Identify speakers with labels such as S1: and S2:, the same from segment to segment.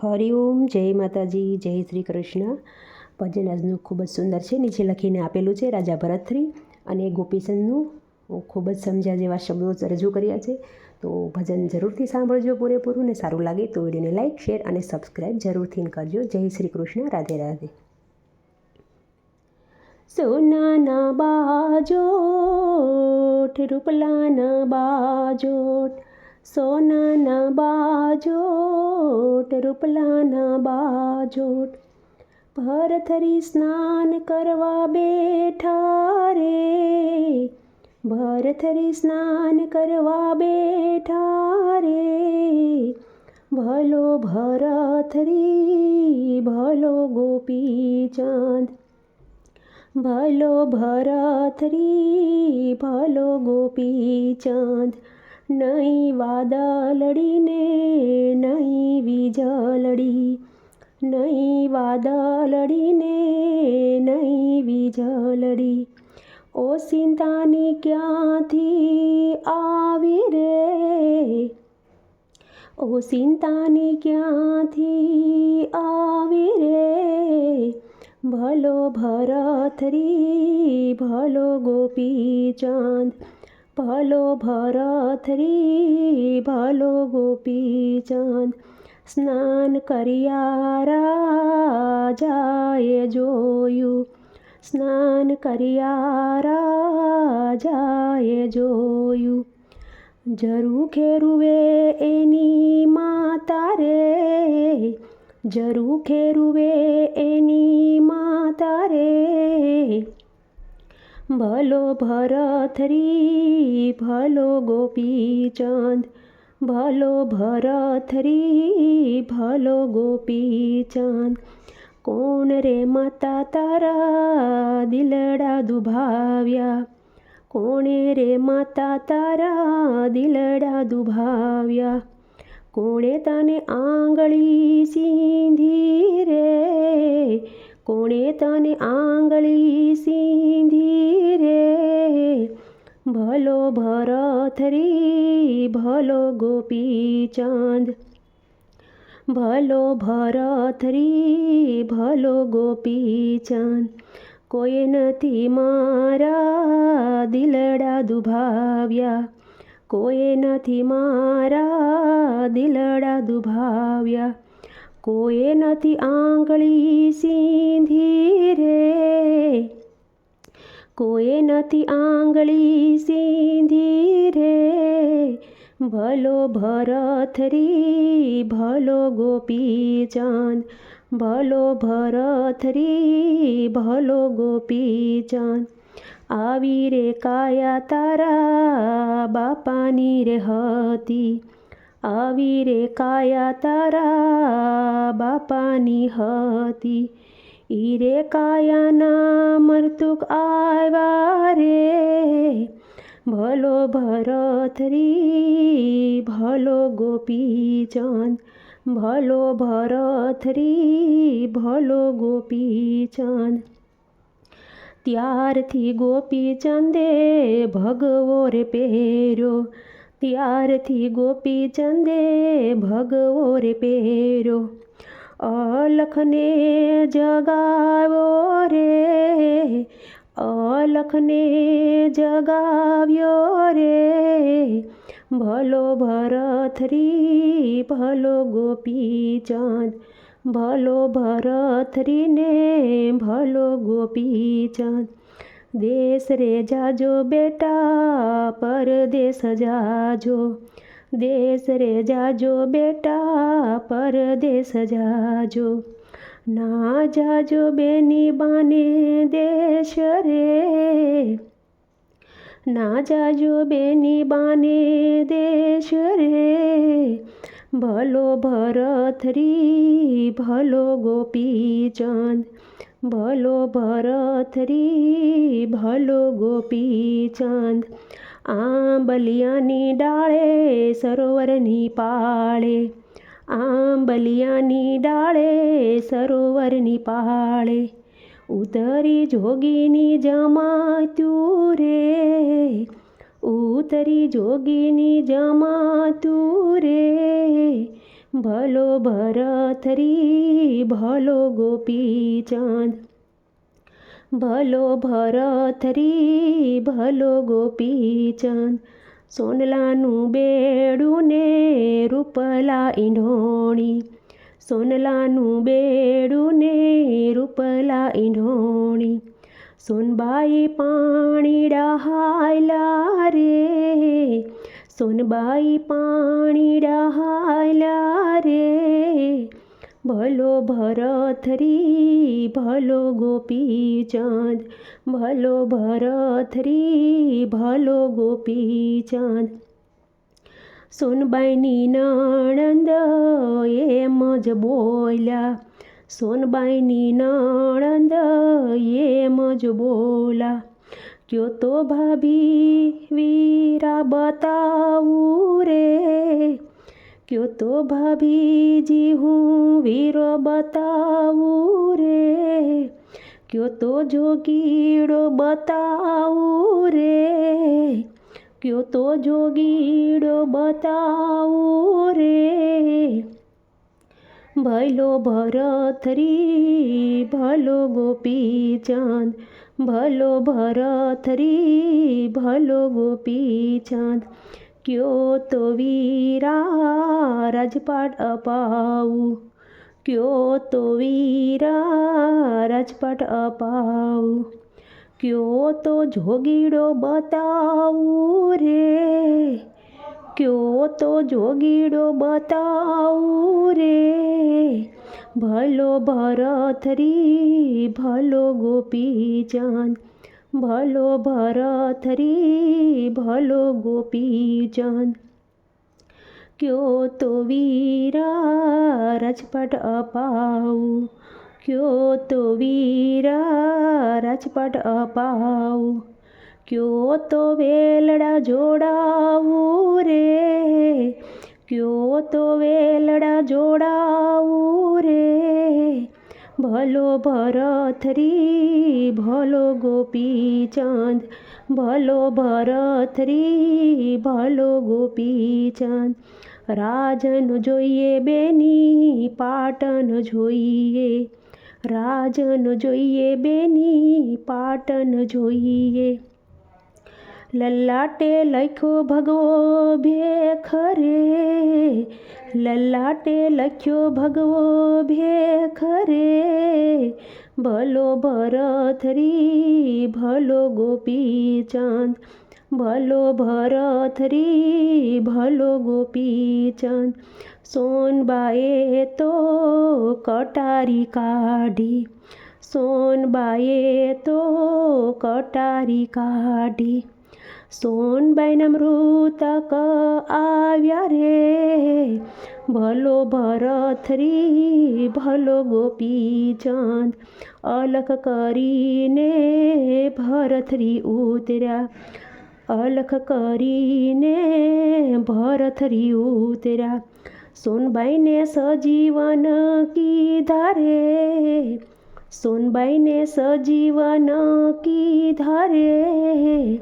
S1: હરિઓમ, જય માતાજી, જય શ્રી કૃષ્ણ. ભજન આજનું ખૂબ જ સુંદર છે. નીચે લખીને આપેલું છે રાજા ભરતશ્રી અને ગોપીચંદનું ખૂબ જ સમજ્યા જેવા શબ્દો રજૂ કર્યા છે. તો ભજન જરૂરથી સાંભળજો પૂરેપૂરું, ને સારું લાગે તો વિડીયોને લાઇક, શેર અને સબસ્ક્રાઈબ જરૂરથી કરજો. જય શ્રી કૃષ્ણ. રાધે રાધે. સોનાના બાજોઠ, રૂપલાના બાજોઠ, સોનાના બાજોઠ, રૂપલાના બાજોઠ, ભરથરી સ્નાન કરવા બેઠા રે, ભરથરી સ્નાન કરવા બેઠા રે, ભલો ભરથરી ભલો ગોપીચંદ, ભલો ભરથરી ભલો ગોપીચંદ, નહીં વાદળડી ને નહીં વીજળડી, નહીં વાદળડી ને નહીં વીજળડી, ઓસિંતાની ક્યાંથી આવી રે, ઓસિંતાની ક્યાંથી આવી રે, ભલો ભરથરી ભલો ગોપીચંદ, ભલો ભરથરી ભલો ગોપીચંદ, સ્નાન કર્યા રાજાએ જોયું, સ્નાન કર્યા રાજાએ જોયું, જરુ ખેરુવે એની માતા રે, જરુ ખેરુવે એની માતા રે, ભલો ભરથરી ભલો ગોપીચંદ, ભલો ભરથરી ભલો ગોપીચંદ, કોણ રે માતા તારા દિલડા દુભાવ્યા, કોણે રે માતા તારા દિલડા દુભાવ્યા, કોણે તને આંગળી સીંધી રે, કોણે તને આંગળી સીંધી રે, ભલો ભરથરી ભલો ગોપીચંદ, ભલો ભરથરી ભલો ગોપીચંદ, કોઈ નથી મારા દિલડા દુભાવ્યા, કોઈ નથી મારા દિલડા દુભાવ્યા, કોઈ નથી આંગળી સીંધી રે, કોઈ નથી આંગળી સીંધી રે, ભલો ભરથરી ભલો ગોપીચંદ, ભલો ભરથરી ભલો ગોપીચંદ, આવી રે કાયા તારા બાપાની રે હતી, આવી રે કાયા તારા બાપાની હતી, ઈ રે કાયાના મરતુક આવ્યા રે, ભલો ભરથરી ભલો ગોપીચંદ, ભલો ભરથરી ભલો ગોપીચંદ, ત્યારથી ગોપીચંદે ભગવો રે પહેર્યો, ત્યારથી ગોપીચંદે ભગવો રે પહેર્યો, અલખને જગાવ્યો રે, અલખને જગાવ્યો રે, ભલો ભરથરી ભલો ગોપીચંદ, ભલો ભરથરી ને ભલો ગોપીચંદ, દેશ રે જાજો બેટા પરદેશ જાજો, દેશ રે જાજો બેટા પરદેશ જાજો, ના જાજો બેની બાને દેશ રે, ના જાજો બેની બાને દેશ રે, ભલો ભરથરી ભલો ગોપીચંદ, ભલો ભરથરી ભલો ગોપીચંદ, આંબલિયાની ડાળે સરોવરની પાળે, આંબલિયાની ડાળે સરોવરની પાળે, ઉતરી જોગીની જમાતું રે, ઉતરી જોગીની જમાતું રે, ભલો ભરથરી ભલો ગોપીચંદ. ભલો ભરથરી ભલો ગોપીચંદ. સોનલાનું બેડું ને રૂપલા ઈંઢોણી. સોનલાનું બેડું ને રૂપલા ઈંઢોણી. સોનબાઈ પાણી ડહાયલા રે. સોનબાઈ પાણી ડહાયલા રે. ભલો ભરથરી ભલો ગોપીચંદ. ભલો ભરથરી ભલો ગોપીચંદ. સોનબાઈની નણંદ એમ જ બોલ્યા. સોનબાઈની નણંદ એમ જ બોલા. ક્યો તો ભાભી વીરા બતાવું રે. ક્યો તો ભાભીજી હું વીરો બતાવું રે. ક્યો તો જોગીડો બતાવું રે. ક્યો તો જોગીડો બતાવું રે. ભલો ભરથરી ભલો ગોપીચંદ. ભલો ભરથરી ભલો ગોપીચંદ. ક્યો તો વીરા રાજપાટ અપાવું. ક્યો તો વીરા રાજપાટ અપાવું. ક્યો તો જોગીડો બતાવું રે. ક્યો તો જોગીડો બતાવું રે. ભલો ભરથરી ભલો ગોપીચંદ. ભલો ભરથરી ભલો ગોપીચંદ. ક્યો તો વીરા રાજપાટ અપાવું. ક્યો તો વીરા રાજપાટ અપાવું. ક્યો તો વેલડા જોડાવું રે. ક્યો તો વેલડા જોડાવું રે. ભલો ભરથરી ભલો ગોપીચંદ. ભલો ભરથરી ભલો ગોપીચંદ. રાજન જોઈએ બેની પાટન જોઈએ. રાજન જોઈએ બેની પાટન જોઈએ. લલાટે લખ્યો ભગવો ભેખ રે. લલાટે લખ્યો ભગવો ભેખ રે. ભલો ભરથરી ભલો ગોપીચંદ. ભલો ભરથરી ભલો ગોપીચંદ. સોનબાએ તો કટારી કાઢી. સોનબાએ તો કટારી કાઢી. સોનબાઈના મૃતક આવ્યા રે. ભલો ભરથરી ભલો ગોપીચંદ. અલખ કરીને ભરથરી ઉતર્યા. અલખ કરીને ભરથરી ઉતર્યા. સોનબાઈને સજીવન કીધા રે. સોનબાઈને સજીવન કીધા રે.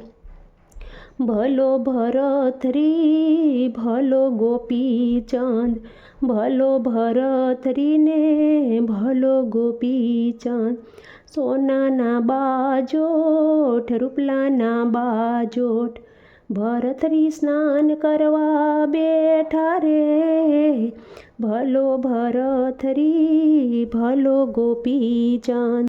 S1: ભલો ભરથરી ભલો ગોપીચંદ. ભલો ભરથરીને ભલો ગોપીચંદ. સોનાના બાજોઠ રૂપલાના બાજોઠ. ભરથરી સ્નાન કરવા બેઠા રે. ભલો ભરથરી ભલો ગોપીચંદ.